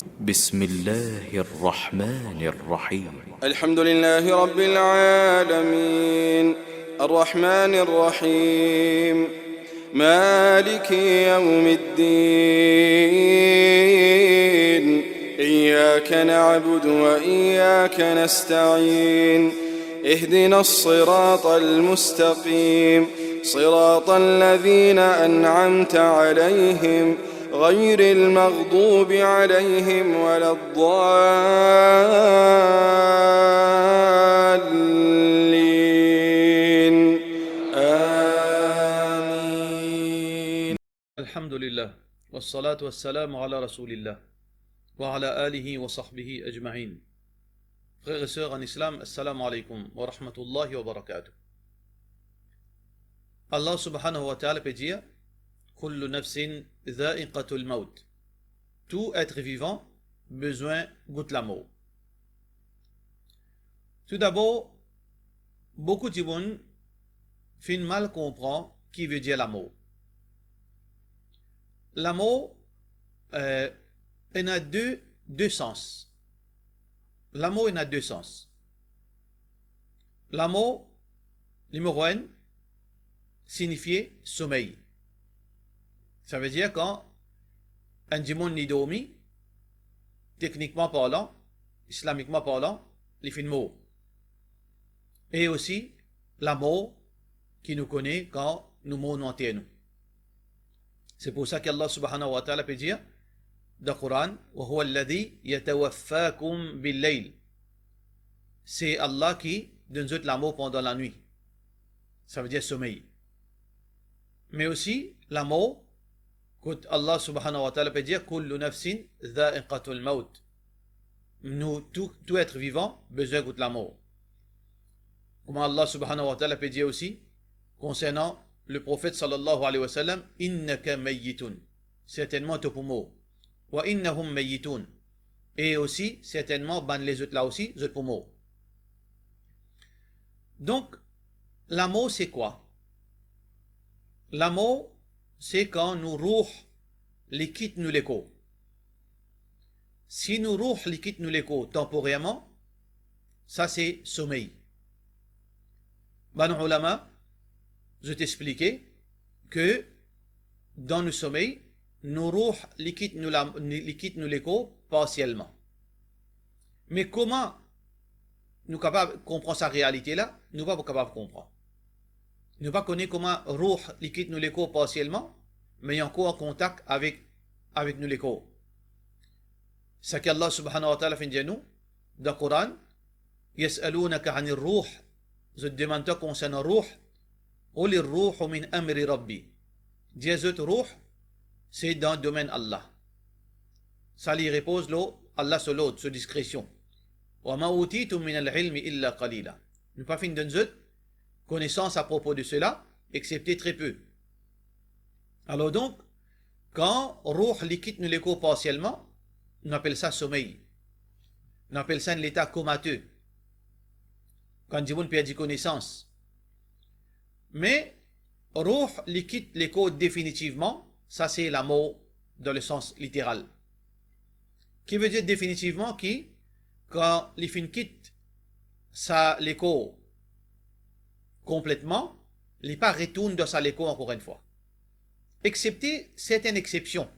بسم الله الرحمن الرحيم. الحمد لله رب العالمين الرحمن الرحيم مالك يوم الدين إياك نعبد وإياك نستعين اهدنا الصراط المستقيم صراط الذين أنعمت عليهم غير المغضوب عليهم ولا الضالين آمين. الحمد لله والصلاة والسلام على رسول الله وعلى آله وصحبه أجمعين. Frères et sœurs en islam, assalamu alaikum wa rahmatullahi wa barakatuh. Allah subhanahu wa ta'ala peut dire Kullu nafsin dha'iqatul maut. Tout être vivant besoin goûte la mort. Tout d'abord, beaucoup de gens fin mal comprendre qui veut dire la mort. La mort, il a deux sens. La mort, il a deux sens. La mort, numéro un, signifie sommeil. Ça veut dire quand un démon n'y dormi, techniquement parlant, islamiquement parlant, il fait mort. Et aussi, la mort qui nous connaît quand nous mourons en terre. C'est pour ça qu'Allah subhanahu wa ta'ala peut dire dans le Coran وَهُوَ الَّذِي يَتَوَفَّاكُمْ بِاللَّيْلِ. C'est Allah qui donne la mort pendant la nuit. Ça veut dire sommeil. Mais aussi la mort, quand Allah subhanahu wa ta'ala peut dire كُلُّ نَفْسٍ ذَائِقَةُ الْمَوْتِ. Nous, tout être vivant, besoin de la mort. Comment Allah subhanahu wa ta'ala peut dire aussi concernant le prophète sallallahu alayhi wa sallam innaka mayyitun, certainement tu pour mort, wa innahum mayyitun, et aussi certainement ban les autres là aussi autres pour mort. Donc la mort c'est quoi? La mort c'est quand nous rouh les quitte nous l'écho. Si nous rouh les quitte nous l'écho temporairement, ça c'est sommeil. Ban ulama, je t'expliquais que dans le sommeil, nos rouh liquide nous l'écho partiellement. Mais comment nous sommes capables de comprendre sa réalité là? Nous ne sommes pas capables de comprendre. Nous ne connaissons pas comment rouh liquide nous l'écho partiellement, mais il y a encore en contact avec nous l'écho. C'est qu'Allah subhanahu wa ta'ala fait dire nous, dans le Coran, Yas'alunaka 'anir ruh, je te demande concernant rouh. قل الروح من أمر ربي. Dieu روح c'est dans le domaine Allah. Ça lui repose l'eau, Allah sur l'autre, sur discrétion. وما أوتيتم من العلم إلا قليلا. Nous pas fin de connaissance à propos de cela, excepté très peu. Alors donc, quand roh liquide nous l'écho partiellement, on appelle ça sommeil. On appelle ça un état comateux. Quand on perd connaissance. Mais Ruh liquide l'écho définitivement, ça c'est la mort dans le sens littéral. Qui veut dire définitivement quand les fins quitte ça l'écho complètement, les pas retournent dans ça l'écho encore une fois. Excepté certaines exceptions,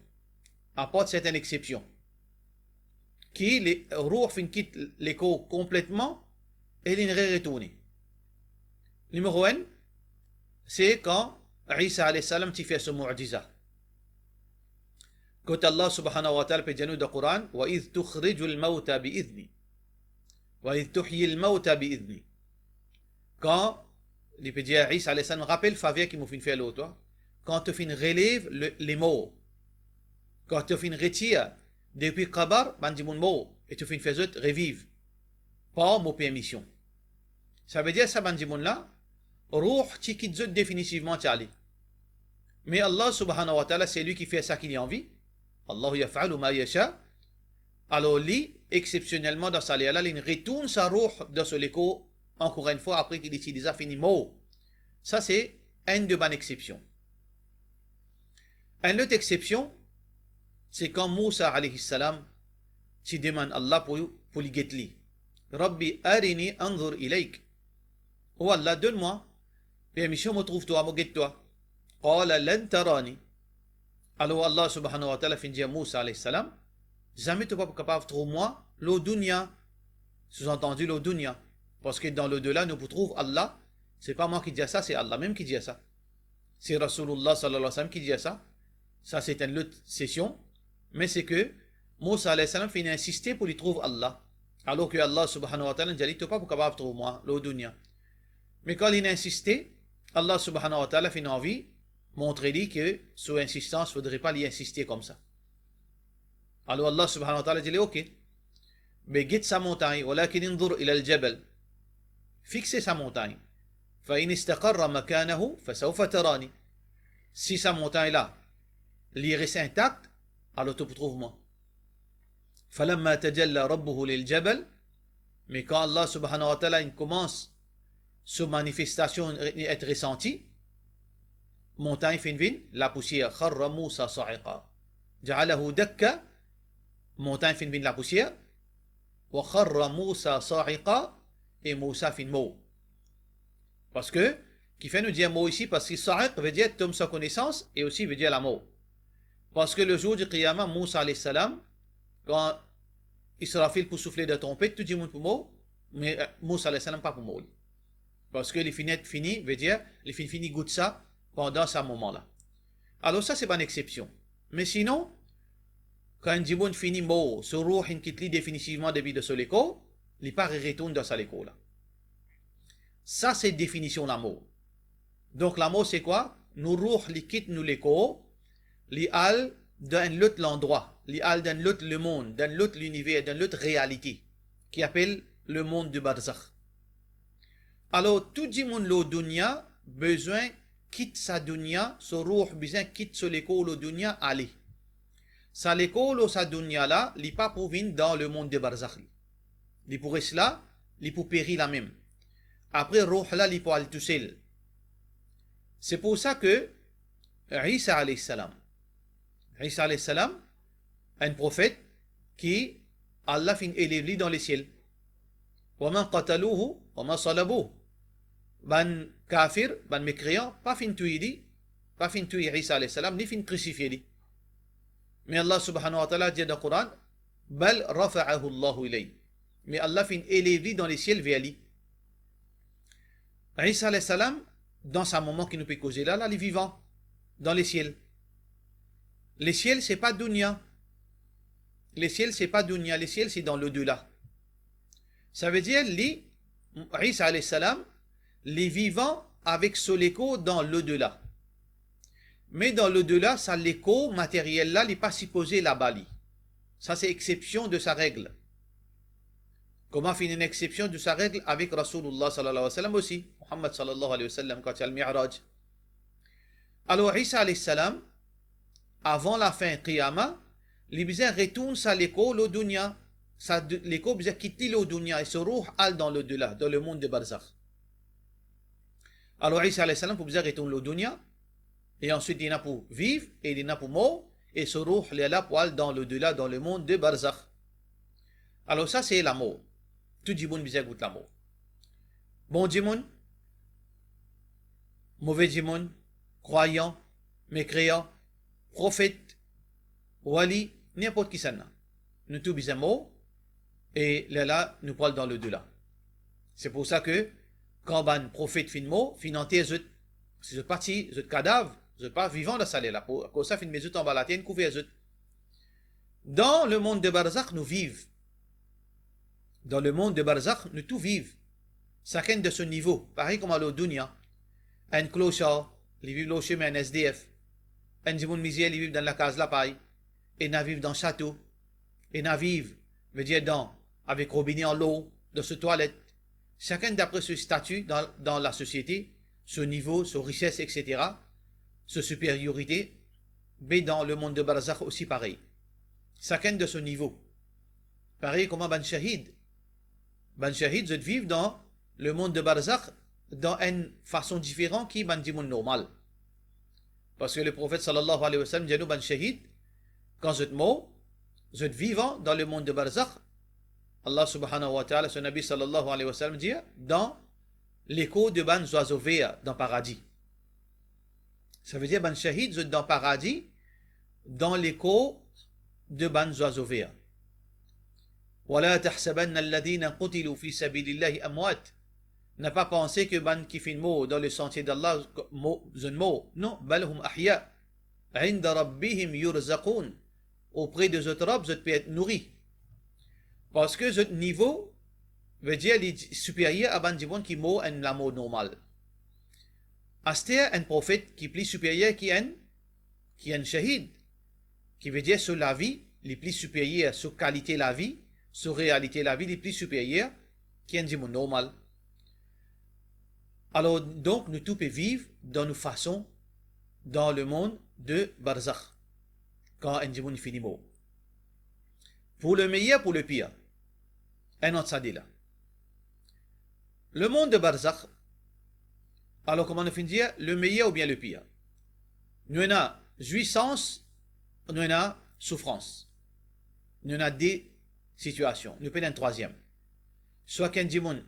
apporte certaines exceptions. Qui les Ruh fin quitte l'écho complètement et il ne retourne. Numéro 1, c'est quand Isa alayhi salam fait ce mu'jiza. Quand Allah subhanahu wa ta'ala peut dire dans le Coran wa idh tukhrijul mawta bi idhni wa idh tuhyil mawta bi idhni. Quand il peut dire Isa alayhi salam rappelle faveur qui m'a fait l'autre, quand tu fin relève les morts, quand tu fin retire depuis Qabar bandi mon mort et tu fin fais autres revivre par mon permission. Ça veut dire ça bandi mon là Ruh qui quitte définitivement Tchali. Mais Allah subhanahu wa ta'ala, c'est lui qui fait ça qu'il a envie. Allah yaf'alu ma yasha. Alors lui, exceptionnellement dans sa léala, il retourne sa ruh dans ce l'écho, encore une fois, après qu'il utilise fini mot. Ça c'est une de bonnes exceptions. Une autre exception, c'est quand Moussa alayhi salam tu demandes Allah pour lui guetter. Rabbi arini anzur ilayk. Oh Allah, donne-moi. Permission, me trouve-toi, me guette-toi. Qala lan tarani. Alors Allah subhanahu wa ta'ala fin dit à Moussa alayhi salam, jamais tu n'es pas capable de trouver moi, l'au dunya. Sous-entendu l'au dunya. Parce que dans l'au-delà, nous trouvons Allah. C'est pas moi qui dis ça, c'est Allah même qui dit ça. C'est Rasulullah sallallahu alayhi wa sallam qui dit ça. Ça, c'est une autre session. Mais c'est que Moussa alayhi salam finit insister pour lui trouver Allah. Alors que Allah subhanahu wa ta'ala dit, tu n'es pas capable de trouver moi, l'au dunya. Mais quand il a insisté, Allah subhanahu wa ta'ala finit envie montrer-lui que, sous insistance, il ne faudrait pas lui insister comme ça. Alors Allah subhanahu wa ta'ala dit, ok, mais guette sa montagne, walakin inzur ila al-jabal. Fixez sa montagne. Fa in istaqarra makanahu, fa sawfa tarani. Si sa montagne là, il reste intact, alors tu trouves moi. Falamma tajalla rabbuhu lil jabal, mais quand Allah subhanahu wa ta'ala commence sa manifestation être ressentie, montagne fin vin, la poussière, kharra Moussa sa'iqa. Ja'alahu dakka, montagne fin vin la poussière, wa kharra Moussa sa'iqa, et Moussa fin mot. Parce que, qui fait nous dire mot ici, parce que sa'iq veut dire tombe sans connaissance, et aussi veut dire la mot. Parce que le jour du Qiyamah, Moussa alayhi salam, quand Israfil pour souffler de trompette, tout le monde pour mot, mais Moussa alayhi salam pas pour mot. Parce que les finettes fini veut dire, les fini goûtent ça pendant ce moment-là. Alors ça, c'est pas une exception. Mais sinon, quand un djibon finit mot, ce roux in quitte définitivement depuis de ce l'écho, il part et retourne dans sa l'écho là. Ça, c'est définition la mot. Donc la mot, c'est quoi? Nous roux li quitte nous l'écho, li al d'un l'autre l'endroit, li al d'un l'autre le monde, d'un l'autre l'univers, d'un l'autre réalité, qui appelle le monde du barzakh. Alors, tout le monde le dunya, besoin quitte sa dunya, ce roux besoin quitte ce l'école le dunya, aller. Sa l'école ou sa dunya là, il n'est pas pour venir dans le monde de barzakh. Il pour cela, il pour périr la même. Après, roux là, il pour aller tout seul. C'est pour ça que Isa alayhi salam, un prophète qui Allah fin élevé dans les ciels. Wa man qataluhu wa ma salabuhu. Ban kafir, ban mécréant, pas fin tuer Isa alayhi salam, ni fin crucifier. Mais Allah subhanahu wa ta'ala dit dans le Coran, bal rafa'ahu Allahu ilayhi. Mais Allah fin élevé dans les ciels vers lui. Isa alayhi salam, dans ce moment qui nous peut causer là, il est vivant, dans les ciels. Les ciels, c'est pas dunya. Les ciels, c'est pas dunya. Les ciels, c'est dans l'au-delà. Ça veut dire, Isa alayhi salam, les vivants avec ce l'écho dans l'au-delà. Mais dans l'au-delà, ça l'écho matériel là, il n'est pas supposé là-bas. Ça, c'est exception de sa règle. Comment finir une exception de sa règle avec Rasulullah sallallahu alayhi wa sallam aussi, Muhammad sallallahu alayhi wa sallam, quand il y a le Mi'raj. Alors, Isa alayhi salam, avant la fin Qiyamah, les bizarres retournent sa l'écho, l'au dunya. L'écho bizarre quitte l'au dunya et se roux al dans l'au-delà, dans le monde de barzakh. Alors, Isa alayhi salam, pour bizarre retourne l'au dunya, et ensuite il y en a pour vivre, et il y en a pour mort, et se roux là pour aller dans l'au-delà, dans le monde de barzakh. Alors, ça, c'est la mort. Tout le monde bizarre goûte la mort. Bon djimoun, mauvais djimoun, croyant, mécréant, prophète, wali, n'importe qui ça n'a. Nous tous bizarre mort, et là, nous parlons dans l'au-delà. C'est pour ça que, quand un prophète fin mort, fin entier, c'est parti, c'est cadavre, c'est pas vivant dans ça là. Pour cause ça, fin mes en bas la tienne, couvert zut. Dans le monde de barzakh, nous vivons. Dans le monde de barzakh, nous tous vivons. Chacun de ce niveau. Pareil comme à l'au-dunya. Un clochard, il vit au chemin, un SDF. Un djimoun misier, il vit dans la case la paille. Et il vit dans le château. Et il vit, veut dire avec robinet en l'eau, dans ce toilette. Chacun d'après ce statut dans la société, ce niveau, ce richesse, etc., ce supériorité, mais dans le monde de barzakh aussi pareil. Chacun de ce niveau. Pareil comme un shahid. Ben shahid, je vivre dans le monde de barzakh dans une façon différente qui est ben normal. Parce que le prophète sallallahu alayhi wa sallam dit ben shahid, quand je mort, vous êtes vivant dans le monde de Barzakh. Allah subhanahu wa ta'ala, son Nabi sallallahu alayhi wa sallam dit, dans l'écho de ban oiseaux verts dans le paradis. Ça veut dire, ban shahid, vous êtes dans le paradis, dans l'écho de ban oiseaux verts. وَلَا تَحْسَبَنَّ الَّذِينَ قُتِلُوا فِي سَبِيلِ اللَّهِ أَمْوَاتٍ. N'a pas pensé que ban qui fait mot dans le sentier d'Allah, zone mot. Non, بَلْ هُمْ أَحْيَاء عِنْدَ رَبِّهِمْ يُرْزَقُونَ. Auprès de votre robe, vous pouvez être nourri. Parce que votre niveau veut dire supérieur à ban dibon qui mot en la mot normal. Asté un prophète qui est plus supérieur qui est un shahid, qui veut dire sur la vie, les plus supérieurs, sur qualité la vie, sur réalité la vie, les plus supérieurs qui est un dibon normal. Alors donc, nous tous pouvons vivre dans nos façons, dans le monde de Barzakh, quand un dibon finit mot. Pour le meilleur, pour le pire. Un autre sadé là. Le monde de Barzakh, alors comment on finit dire, le meilleur ou bien le pire. Nous avons jouissance, nous avons souffrance. Nous avons des situations. Nous avons un troisième. Soit qu'un dimoun,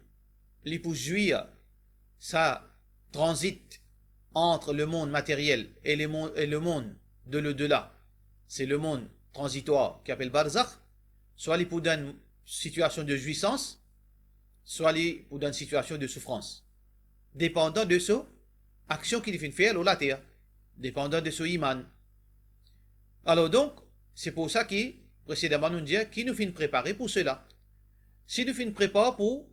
les pour jouir, ça transite entre le monde matériel et le monde de l'au-delà. C'est le monde transitoire qui appelle Barzakh. Soit les pour une situation de jouissance, soit les pour une situation de souffrance. Dépendant de ce action qu'il fait faire la terre, dépendant de ce iman. Alors donc, c'est pour ça que précédemment nous disons qui nous fait préparer pour cela. Si nous fait préparer pour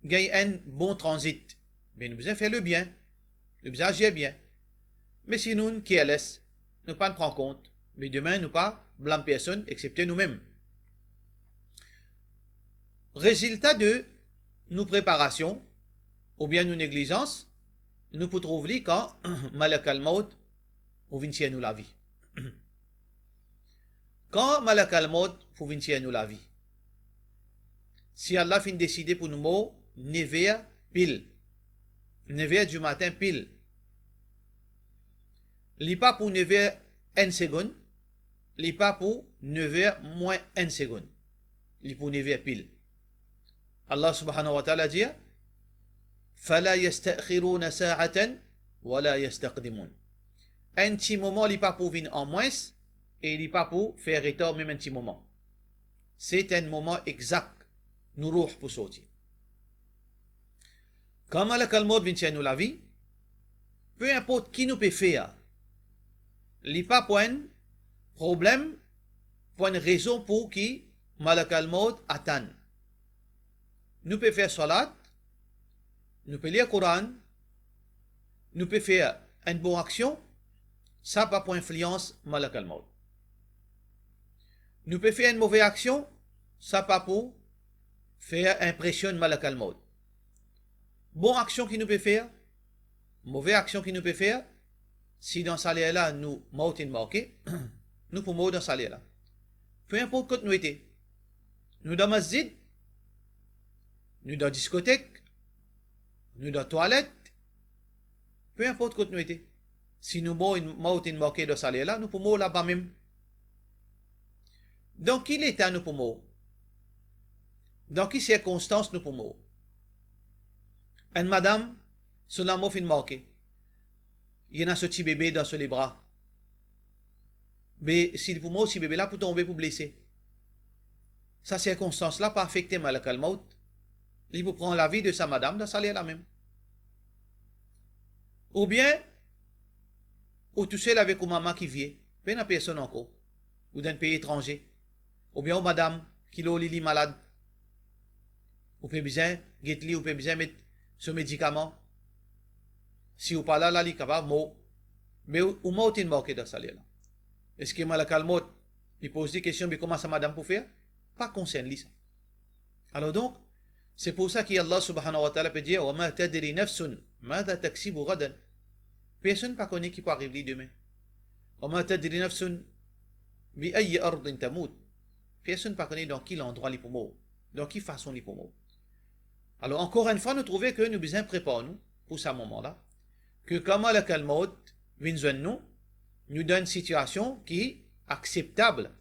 gagner un bon transit, bien nous devons faire le bien, nous devons agir bien. Mais si nous qui laisse, nous pas prendre compte, mais demain nous pas blâmer personne excepté nous-mêmes. Résultat de nos préparations ou bien nos négligences, nous pouvons trouver quand Malak al-Maut pour venir nous la vie. Quand Malak al-Maut pour venir nous la vie. Si Allah fin décider pour nous mourir 9h pile, 9h du matin pile, il n'est pas pour 9h 1 seconde, il n'est pas pour 9h moins 1 seconde, il est pour 9h pile. Allah subhanahu wa ta'ala dit فَلَا يَسْتَأْخِرُونَ سَاعَةً وَلَا يَسْتَقْدِمُونَ. Un petit moment, il n'est pas pour venir en moins et il n'est pas pour faire retard même un petit moment. C'est un moment exact. Nous rouh pour sortir. Quand Malak al-Maut vient nous la vie, peu importe qui nous peut faire, il n'est pas pour un problème, pour une raison pour qui Malak al-Maut attend. Nous pouvons faire salat, nous pouvons lire le Coran, nous pouvons faire une bonne action, ça pas pour influence Malak al-Maut. Nous pouvons faire une mauvaise action, ça pas pour faire impression Malak al-Maut. Bonne action qui nous peut faire, mauvaise action qui nous peut faire, si dans ce là nous maut marqué, nous pouvons mourir dans ce là. Peu importe quand nous étions. Nous dans masjid, nous dans discothèque, nous dans toilette, peu importe quand nous étions. Si nous maut marqué dans ce là, nous pouvons mourir là-bas même. Dans quel état nous pouvons mourir? Dans quelles circonstances nous pouvons mourir? Une madame, son amour fin marqué. Il y en a ce petit bébé dans les bras. Mais s'il peut mourir, ce bébé là peut tomber pour blesser. Sa circonstance là pas affecté Malak al-Maut. Il peut prendre la vie de sa madame dans sa là même. Ou bien, ou tout seul avec une maman qui vient, pas une personne encore, ou d'un pays étranger, ou bien une madame qui est malade, ou peut besoin, ou peut besoin mettre ce médicament. Si ou pas là, il est capable de mourir. Mais ou mort est marqué dans sa là. Est-ce que Malak al-Maut, il pose des questions, mais comment sa madame peut faire? Pas concerne ça. Alors donc, c'est pour ça qu'Allah subhanahu wa ta'ala peut dire وَمَا تَدْرِ نَفْسٌ مَاذَا تَكْسِبُ غَدًا. Personne ne peut connaître qui peut arriver demain. وَمَا تَدْرِ نَفْسٌ بِأَيِّ أَرْضٍ تَمُوتُ. Personne ne peut connaître dans quel endroit il peut mourir, dans quelle façon il peut mourir. Alors encore une fois, nous trouvons que nous besoin préparer nous pour ce moment-là, que quand Malak al-Maut vient nous donne une situation qui est acceptable,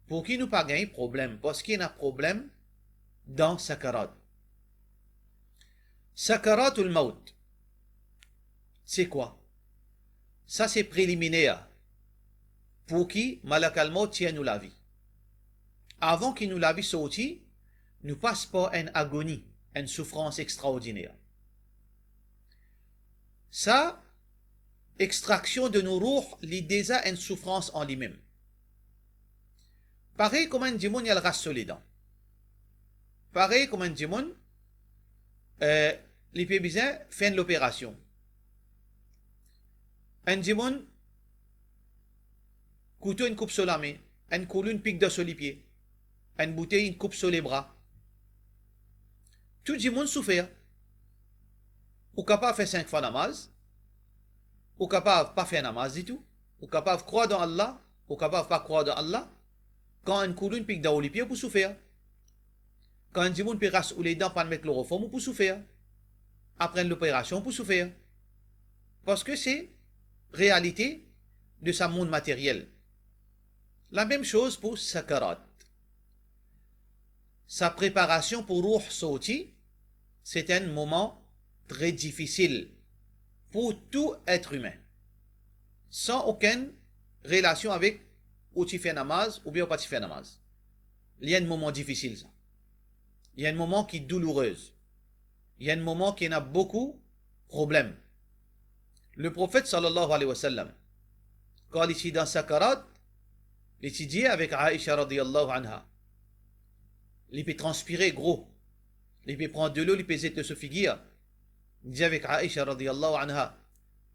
pour qui nous pas gagner problème, parce qu'il y a un problème dans sakarat. Sakaratul maut, c'est quoi? Ça c'est préliminaire. Pour qui malakal maut tient nous la vie. Avant qu'il nous la vie sorti, nous passe par une agonie, une souffrance extraordinaire. Ça, extraction de nos roues, lit déjà une souffrance en lui-même. Pareil comme un démon, il y a le race sur les dents. Pareil comme un démon, les pébisins font l'opération. Un démon, couteau, une coupe sur la main, un couteau, une pique de sur les pieds, une bouteille, une coupe sur les bras. Tout démon souffert. Ou capable de faire 5 fois namaz, ou capable de pas faire namaz du tout, ou capable de croire dans Allah, ou capable de pas croire dans Allah. Quand un couteau, une pique dans les pieds, vous souffrir. Quand un démon peut rasse ou les dents, pas mettre chloroforme, vous souffrir. Après l'opération, vous souffrir. Parce que c'est réalité de sa monde matériel. La même chose pour sakarat. Sa préparation pour ruh sorti, c'est un moment très difficile pour tout être humain, sans aucune relation avec où tu fais namaz ou bien où pas tu fais namaz. Il y a un moment difficile, ça. Il y a un moment qui est douloureux. Il y a un moment qui a beaucoup de problèmes. Le prophète sallallahu alayhi wa sallam, quand il était dans sakarat, il étudiait avec Aïcha radiyallahu anha. Il peut transpirer gros. Il peut prendre de l'eau, il peut essayer se figuer. Il dit avec Aïcha radiyallahu anha,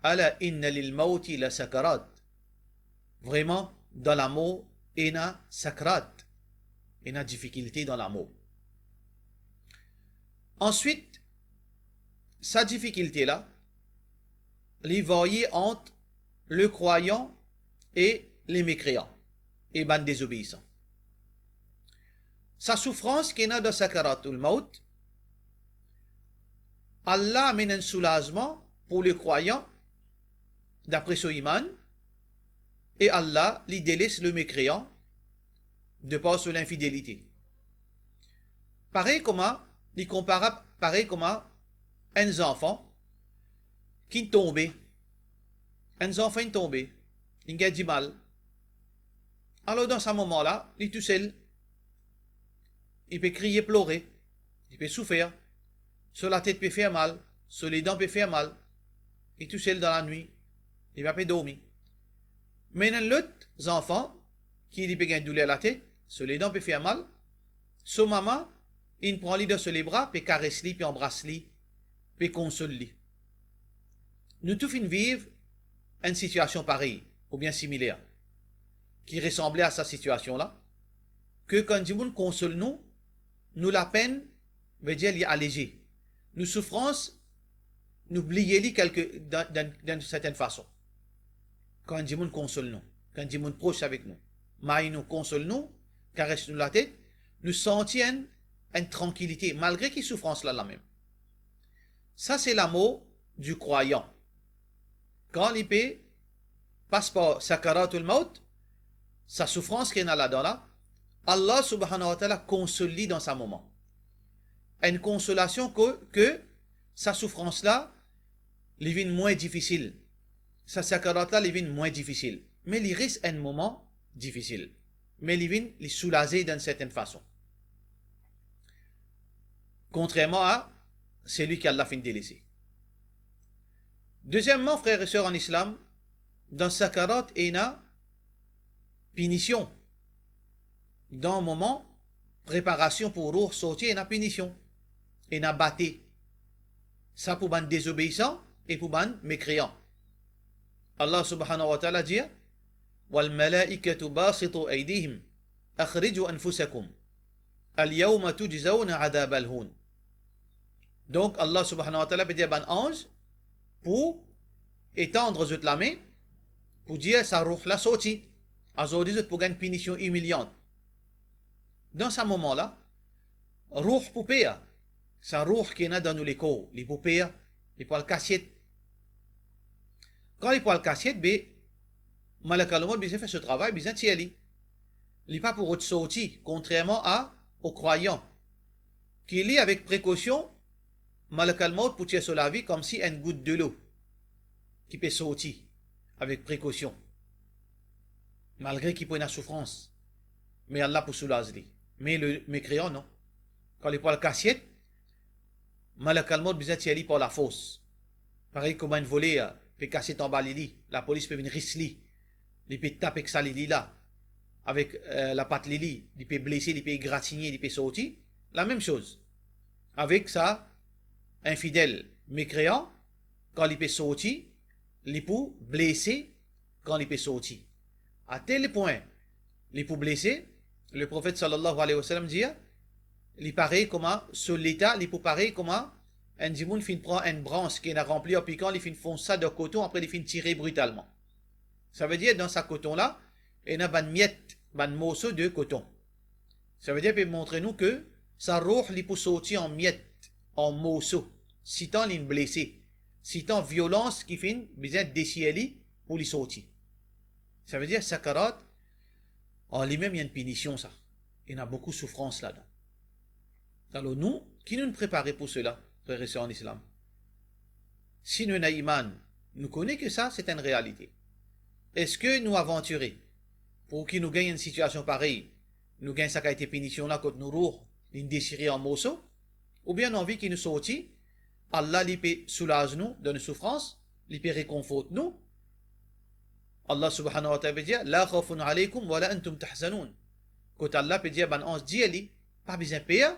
Ala inna lil mawti la sakarat. Vraiment, dans la mort, il y a sakarat. Il y a difficulté dans la mort. Ensuite, sa difficulté là, il voyait entre le croyant et les mécréants, et ban désobéissants. Sa souffrance qu'il y a dans sakaratul maut, Allah amène un soulagement pour le croyant, d'après son iman, et Allah lui délaisse le mécréant de par sur l'infidélité. Pareil comme il compare pareil comme un enfant qui tombe, un enfant qui tombe, il a du mal. Alors dans ce moment-là, il est tout seul. Il peut crier, pleurer, il peut souffrir, sur la tête peut faire mal, sur les dents peut faire mal, il est tout seul dans la nuit, il va pas dormir. Mais dans l'autre enfant, qui peut gagner douleur à la tête, sur les dents peut faire mal, son maman, il prend lui sur les bras, peut caresser lui, peut embrasser lui, peut consoler lui. Nous tous vivre une situation pareille, ou bien similaire, qui ressemblait à sa situation-là, que quand Dieu console nous la peine, veut dire, est allégée. Nous souffrances, nous oublions d'une certaine façon. Quand Dieu console nous, quand Dieu proche avec nous, mais nous console nous, caresse nous la tête, nous sentons une tranquillité, malgré qu'il souffrance là même. Ça, c'est l'amour du croyant. Quand l'IP passe par sakaratul maut, sa souffrance qu'il y a là-dedans là, Allah subhanahu wa ta'ala console dans sa moment. Une consolation que sa souffrance là, il devient moins difficile. Sa sakarat là, il devient moins difficile. Mais il reste un moment difficile. Mais il devient soulagé d'une certaine façon. Contrairement à celui qui Allah fin délaissé. Deuxièmement, frères et sœurs en islam, dans sakarat, il y a punition. Dans le moment, préparation pour ruh sortir, il y a punition. Il y a batté. Ça pour ban désobéissant et pour ban mécréant. Allah subhanahu wa ta'ala dit wal malaikatu basitu aydihim akhriju anfusakum al yawma tujzawna adhab al hun. Donc Allah subhanahu wa ta'ala peut dire ban ange pour étendre la main pour dire sa ruh la sorti. Aujourd'hui pour gagner une punition humiliante. Dans ce moment-là, ruh poupée, sa ruh qui est dans les corps, les poupées, les poils cassiettes. Quand les poils cassiettes, malakal maut bien fait ce travail, bien tieli. Il n'est pas pour autre sorti, contrairement aux croyants, qui lit avec précaution, malak al-maut pour tirer sur la vie comme si une goutte de l'eau qui peut sortir avec précaution, malgré qu'il peut une souffrance. Mais Allah pour soulager. Mais le mécréant, non. Quand il prend le cassiette, malak al-maut besoin de tirer par la force. Pareil comme un volé, peut casser en bas Lili, la police peut venir risler, il peut taper avec ça Lili là, avec la patte Lili, il peut blesser, il peut égratigner, il peut sortir. La même chose. Avec ça, infidèle, mécréant, quand il peut sortir, il peut blesser quand il peut sortir. À tel point, il peut blesser, le prophète sallallahu alayhi wa sallam dit, il paraît comment, sur l'état, il peut paraître comment, un dimoun fin prend une branche qui est remplie en piquant, il fin font ça de coton, après il fin tirer brutalement. Ça veut dire, dans sa coton là, il y a une miette, un morceau de coton. Ça veut dire, il peut montrer nous que sa roue, il peut sortir en miettes, en morceaux, si tant il est blessé, si tant violence qui fin, besoin de déchirer pour lui sortir. Ça veut dire, sakarat, en lui-même, il y a une punition, ça. Il y a beaucoup de souffrance là-dedans. Alors nous, qui nous préparait pour cela, frères et sœurs en islam? Si nous avons iman, nous connaissons que ça, c'est une réalité. Est-ce que nous aventurer pour qu'il nous gagne une situation pareille, nous gagne ça qui a été punition là, quand nous roux, nous déchirer en morceaux, ou bien envie qu'il nous sortit, Allah lui peut soulager nous de nos souffrances, lui peut réconforter nous. Allah subhanahu wa ta'ala peut dire, la khawfun alaykum wa la antum tahzanoun. Quand Allah peut dire, on se dit, pas besoin de payer,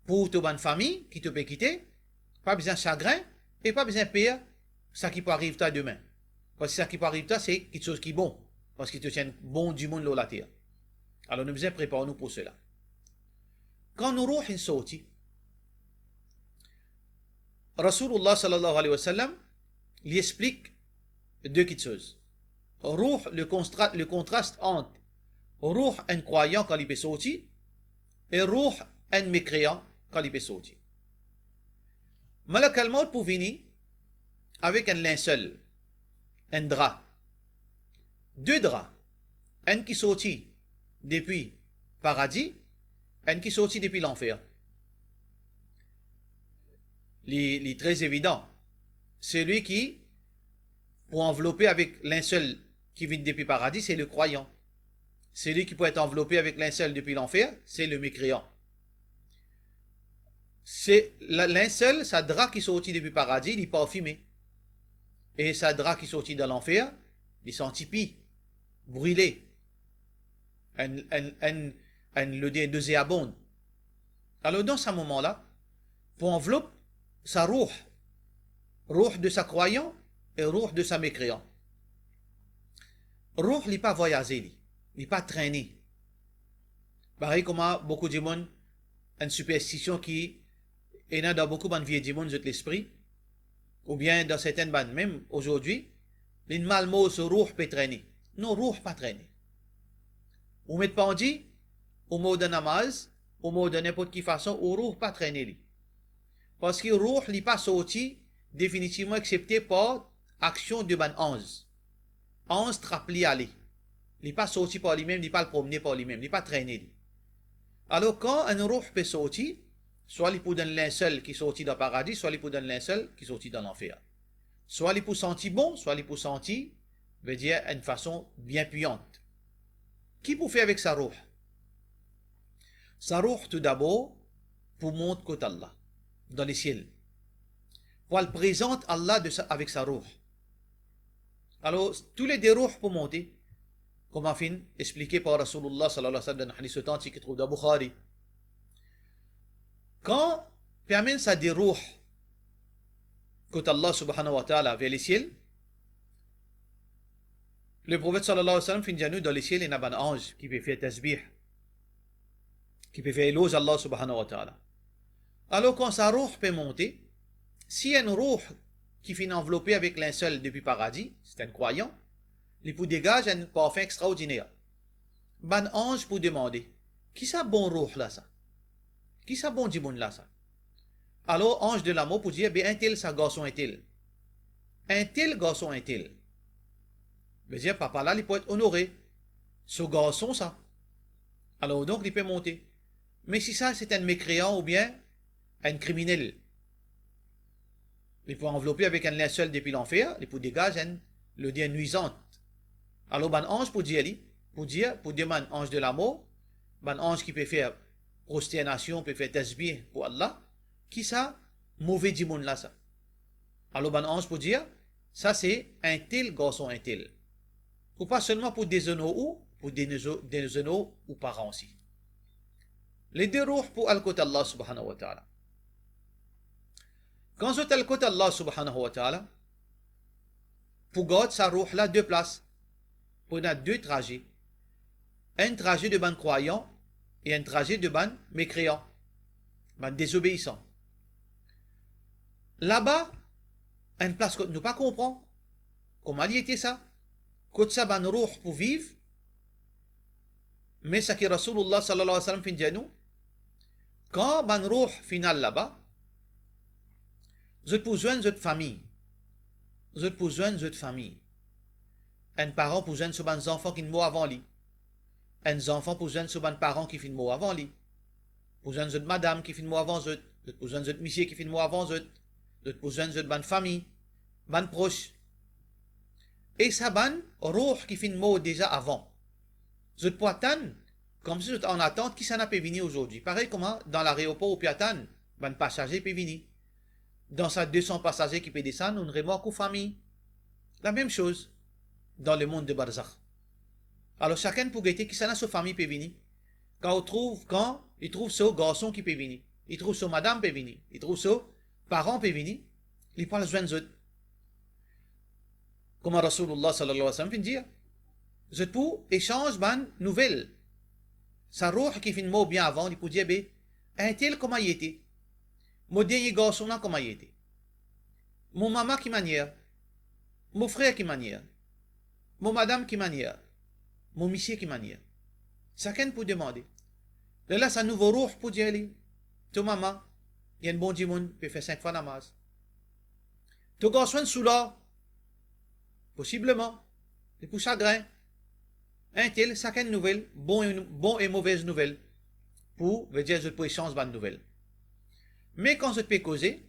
pour toute bonne famille qui te peut quitter, pas besoin de chagrin, et pas besoin de payer ça qui peut arriver toi demain. Parce que ça qui peut arriver toi, c'est quelque chose qui est bon. Parce qu'il te tient bon du monde là la terre. Alors nous besoin préparer nous pour cela. Quand nous roux une sortie, Rasulullah sallallahu alayhi wa sallam lui explique deux petites choses. Roux, le contraste entre roux un croyant quand il peut sortir et roux un mécréant quand il peut sortir. Malak al-maut pour venir avec un linceul, un drap, deux draps, un qui sortit depuis paradis, un qui sortit depuis l'enfer. Il très évident. Celui qui, pour envelopper avec linceul qui vient depuis paradis, c'est le croyant. Celui qui peut être enveloppé avec linceul depuis l'enfer, c'est le mécréant. C'est linceul, sa drap qui sortit depuis paradis, il est parfumé. Et sa drap qui sortit de l'enfer, il senti pis, brûlé. Le désabonde. Alors dans ce moment-là, pour envelopper sa roue de sa croyant et roue de sa mécréant. Roue n'est pas voyagé, il n'est pas traîné. Pareil comme beaucoup de monde, une superstition qui est dans beaucoup de vieux du monde de l'esprit, ou bien dans certaines bandes, même aujourd'hui, les malmos sur roue peut traîner. Non, roue pas traîner. Ou met pas dit, au mot de namaz, au mot de n'importe quelle façon, ou roue pas traîner. Parce que roue n'est pas sorti définitivement excepté par action de ban 11. 11 trappli aller. Il n'est pas sorti par lui-même, il n'est pas le promener par lui-même, il n'est pas traîné. Alors quand un roue peut sortir, soit il peut donner linceul qui sortit dans le paradis, soit il peut donner linceul qui sortit dans l'enfer. Soit il peut sentir bon, soit il peut sentir, veut dire, une façon bien puante. Qui peut faire avec sa roue? Sa roue, tout d'abord, pour montrer côté Allah, dans les ciels. Pour elle présente Allah avec sa roue. Alors, tous les deux roues pour monter, comme a fin expliqué par Rasulullah sallallahu alayhi wa sallam dans le hadith authentique qui trouve dans Bukhari. Quand permet ça des roues côté Allah subhanahu wa ta'ala vers les ciels, le prophète sallallahu alayhi wa sallam fin dit dans les ciels il y a un ange qui peut faire tasbih, qui peut faire éloge à Allah subhanahu wa ta'ala. Alors quand sa roue peut monter, s'il y a une roue qui finit enveloppée avec linceul depuis paradis, c'est un croyant, il peut dégager un parfum extraordinaire. Ben ange pour demander, qui ça bon roue là ça? Qui ça bon djimoun là ça? Alors ange de l'amour pour dire, ben un tel ça garçon est-il? Un tel garçon est-il? Veut dire papa là il peut être honoré. Ce garçon ça, Alors donc, il peut monter. Mais si ça, c'est un mécréant ou bien un criminel, il peut envelopper avec un linceul depuis l'enfer, il peut dégager le dire nuisante. Alors, ban ange pour dire, pour dire man ange de l'amour, ban ange qui peut faire prosternation, peut faire tasbih pour Allah, qui ça, mauvais du monde là, ça. Alors, ban ange pour dire, ça c'est un tel garçon, un tel. Ou pas seulement pour des ou pour des ou parents aussi. Les deux roues pour al-côté Allah subhanahu wa ta'ala. Quand c'est al-côté Allah subhanahu wa ta'ala, pour God, sa roue là, deux places. Pour il y a deux trajets. Un trajet de ban croyant et un trajet de ban mécréant. Ban désobéissant. Là-bas, une place que nous pas comprenons. Comment il était ça? Quand ça ban roue pour vivre, mais ça qui Rasulullah sallallahu alayhi wa sallam fin dit quand ban roue final là-bas, vous avez besoin de votre famille. Vous avez besoin de votre famille. Un parent pour besoin de ses enfants qui ne mourent avant lui. Un enfant pour besoin de ses parents qui finissent mort avant lui. Pour besoin de votre madame qui finit mort avant eux. Vous avez besoin de votre monsieur qui finit mort avant eux. Vous avez besoin de votre famille, ban proche. Et ça ban roh qui finit mort déjà avant. Vous êtes attendre comme si vous êtes en attente qui s'en a pu venir aujourd'hui. Pareil comme dans l'aéroport au Piatan, ban passager peut venir. Dans sa 200 passagers qui peut descendre, on remorque aux familles. La même chose dans le monde de Barzakh. Alors chacun pour guetter qui s'en a sa famille peut venir. Quand il trouve ce garçon qui peut venir, il trouve sa madame peut venir, il trouve ce parent peut venir, il parle besoin d'eux. Comme Rasulullah sallallahu alayhi wa sallam dit, je pour échange ban nouvelle. Sa roue qui finit mot bien avant, il peut dire, un tel comment il était. Mon dernier garçon là comment il était. Mon maman qui manière. Mon frère qui manière. Mon madame qui manière. Mon monsieur qui manière. Chacun peut demander. Là, c'est un nouveau roux pour dire, ton maman, il y a un bon dimon, peut faire 5 fois namaz. Ton garçon sous là, possiblement, c'est pour chagrin. Un tel, chacun nouvelle, bon et mauvaise nouvelle, pour, veut dire, je peux échanger de nouvelles. Mais quand je peux causer,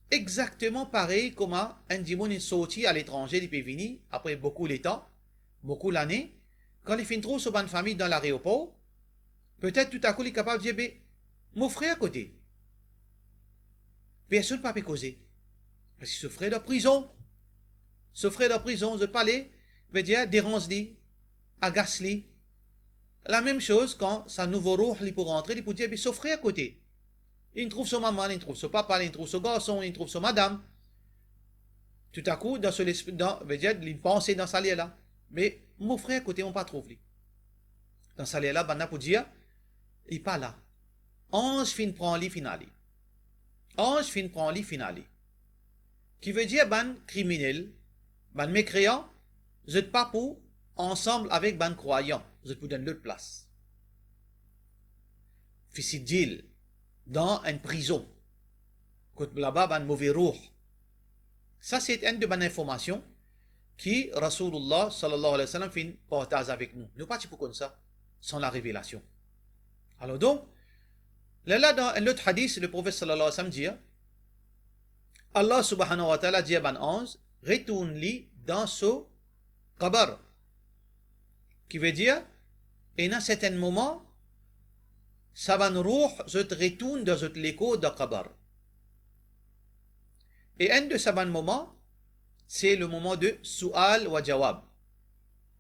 exactement pareil comme un dimon est sorti à l'étranger, il peut venir, après beaucoup de temps, beaucoup d'années, quand il finit trop sur une famille dans l'aéroport, peut-être tout à coup il est capable de dire, mon frère à côté. Personne ne peut causer. Parce que ce frère de prison, je parlais, veut dire, dérange-lui, agace-lui. La même chose quand sa nouveau roux, il peut rentrer, il peut dire, ce frère à côté. Il trouve son maman, il trouve son papa, il trouve son garçon, il trouve son madame. Tout à coup, dans veut dire, il pense dans sa lie là. Mais mon frère, côté, on pas trouvé. Dans sa lie là, bana pour dire, il n'est pas là. Ange fin prend li finali. Ange fin prend li finali. Qui veut dire, ban criminel, ban mécréant, vous n'êtes pas pour ensemble avec ban croyant. Vous êtes pour donner l'autre place. Fissidil. Dans une prison. Quand là-bas, un mauvais roux. Ça, c'est une de bonnes informations qui Rasulullah sallallahu alayhi wa sallam fait partage avec nous. Nous pas pour ça, sans la révélation. Alors donc, là, dans un autre hadith, le prophète sallallahu alayhi wa sallam dit, Allah subhanahu wa ta'ala dit à ban ange, retourne-li dans ce qabar. Qui veut dire, et à un certain moment, ça va nous retourne dans l'écho de Qabar. Et un de ces moments, c'est le moment de Su'al wa Jawab.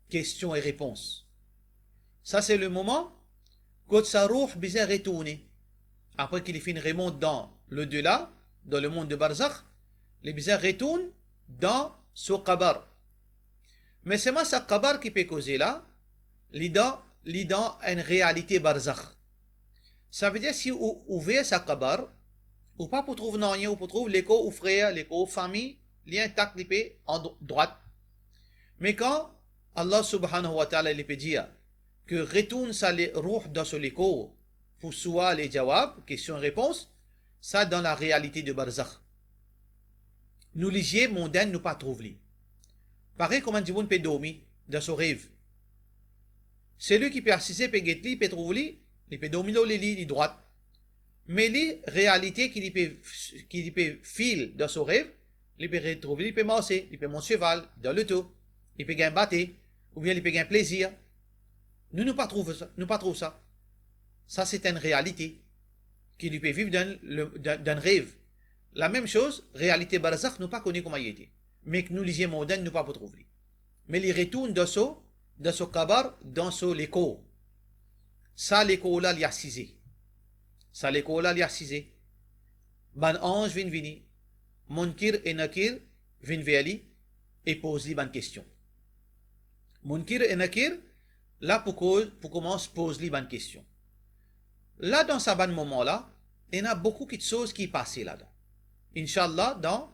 Question et réponse. Ça, c'est le moment quand sa roue bizarre retourner. Après qu'il finit remonte dans le delà, dans le monde de Barzakh, les bizarres retournent dans ce Qabar. Mais c'est moi, ce Qabar qui peut causer là, l'ident une réalité Barzakh. Ça veut dire si vous ouvrez sa kabar, ou pas pour trouver rien, ou pour trouver l'écho ou frère, l'écho famille, lien tac l'épée en droite. Mais quand Allah subhanahu wa ta'ala peut dire que retourne sa roue dans ce l'écho pour soit les jawab, question-réponse, ça dans la réalité de Barzakh. Nous ligiers mondaines nous pas trouver. Pareil comme un diable peut dormir dans son rêve. Celui qui peut assister, peut guetter, il peut trouver, il peut dominer les lignes droites. Mais les réalités qu'il peut filer dans son rêve, il peut retrouver, il peut marcher, il peut monter cheval, dans le tout, il peut gagner bâté, ou bien il peut gagner plaisir. Nous ne pas trouver ça. Nous pas trouver ça. Ça, c'est une réalité qui lui peut vivre d'un rêve. La même chose, réalité barzakh, nous pas connaît comment il était. Mais que nous lisions mondaine, nous pas trouver. Mais il retourne dans ce kabar, dans ce l'écho. Ça, l'écho là, il y a assisé. Ça, l'écho là, il y a assisé. Ban ange vient venir. Munkir et Nakir viennent venir et posent les bonnes questions. Munkir et Nakir, là, pour commencer, pose les bonnes questions. Là, dans ce bon moment-là, il y a beaucoup de choses qui passent là-dedans. Inch'Allah, dans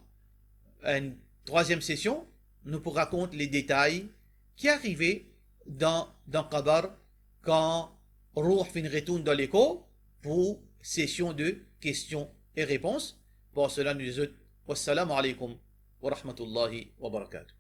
une troisième session, nous pourrons raconter les détails qui arrivaient dans Qadar quand Ruh fin retourne dans l'écho pour session de questions et réponses. Pour cela, nous disons wassalamu alaikum wa rahmatullahi wa barakatuh.